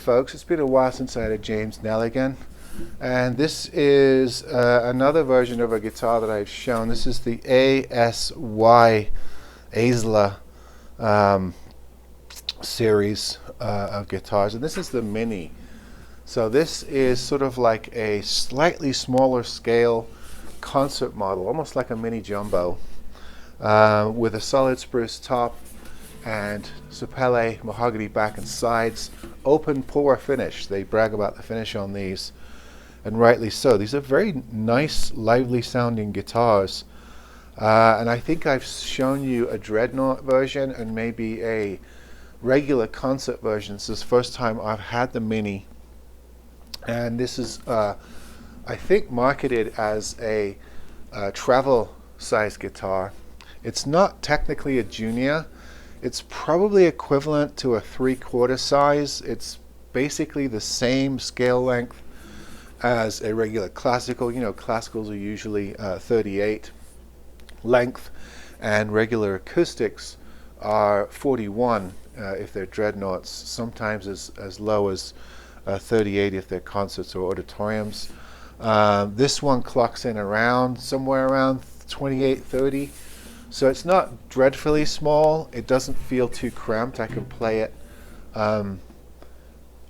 folks, it's been a while since I had a James Nelligan, and this is another version of a guitar that I've shown. This is the ASY-A series of guitars, and this is the Mini. So this is sort of like a slightly smaller scale concert model, almost like a mini jumbo, with a solid spruce top and Sapele mahogany back and sides, open pour finish. They brag about the finish on these, and rightly so. These are very nice, lively sounding guitars, and I think I've shown you a dreadnought version and maybe a regular concert version. This is the first time I've had the Mini, and this is I think marketed as a travel size guitar. It's not technically a junior. It's probably equivalent to a 3/4 size. It's basically the same scale length as a regular classical. You know, classicals are usually 38 length, and regular acoustics are 41 if they're dreadnoughts, sometimes as low as 38 if they're concerts or auditoriums. This one clocks in around somewhere around 28, 30. So it's not dreadfully small. It doesn't feel too cramped. I can play it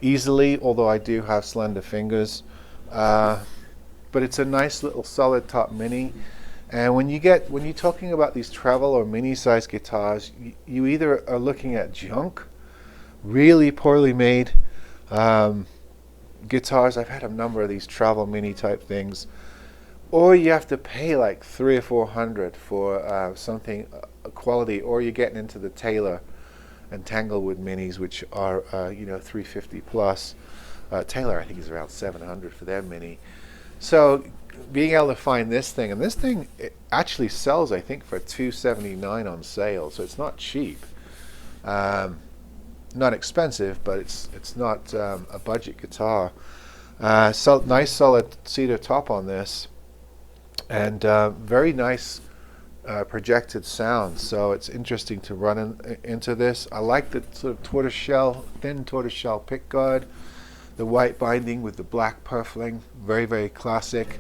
easily, although I do have slender fingers. But it's a nice little solid top Mini. And when you're talking about these travel or mini size guitars, you either are looking at junk, really poorly made guitars. I've had a number of these travel mini type things, or you have to pay like $300 or $400 for something quality, or you're getting into the Taylor and Tanglewood minis, which are $350 plus. Taylor I think is around $700 for their Mini. So being able to find this thing, and this thing it actually sells I think for $279 on sale, so it's not cheap. Not expensive, but it's not a budget guitar. So nice solid cedar top on this, and very nice projected sound. So it's interesting to run into this. I like the sort of thin tortoiseshell pickguard, the white binding with the black purfling, very, very classic.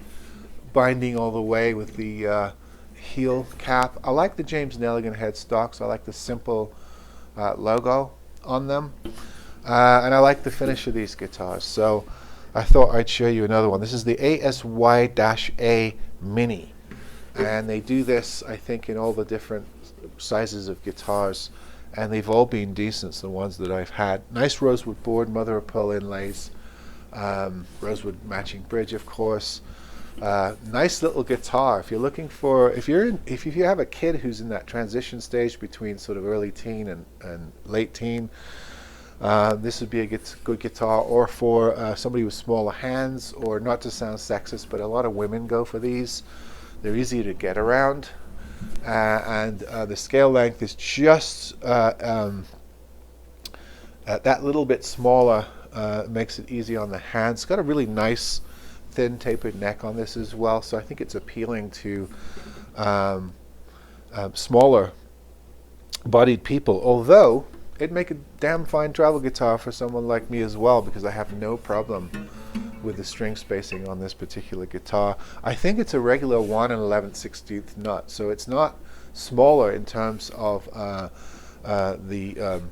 Binding all the way with the heel cap. I like the James Nelligan headstocks. I like the simple logo on them, and I like the finish of these guitars. So I thought I'd show you another one. This is the ASY-A Mini, and they do this I think in all the different sizes of guitars, and they've all been decent, the ones that I've had. Nice rosewood board, mother of pearl inlays, rosewood matching bridge, of course. Nice little guitar. If you're looking for, if you have a kid who's in that transition stage between sort of early teen and late teen, this would be a good guitar. Or for somebody with smaller hands, or not to sound sexist, but a lot of women go for these. They're easy to get around, and the scale length is just that little bit smaller. Makes it easy on the hands. It's got a really nice thin tapered neck on this as well, so I think it's appealing to smaller bodied people, although it'd make a damn fine travel guitar for someone like me as well, because I have no problem with the string spacing on this particular guitar. I think it's a regular 1 11/16 nut, so it's not smaller in terms of the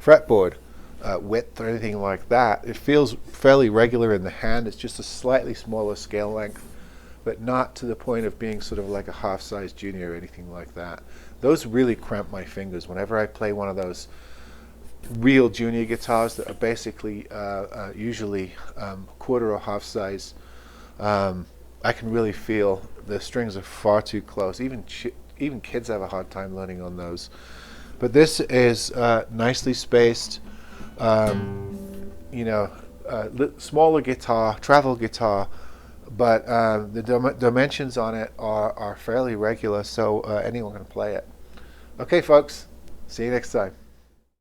fretboard width or anything like that. It feels fairly regular in the hand. It's just a slightly smaller scale length, but not to the point of being sort of like a half-size junior or anything like that. Those really cramp my fingers whenever I play one of those real junior guitars that are basically usually quarter or half size. I can really feel the strings are far too close. Even kids have a hard time learning on those. But this is nicely spaced, smaller guitar, travel guitar, but the dimensions on it are fairly regular, so anyone can play it. Okay, folks, see you next time.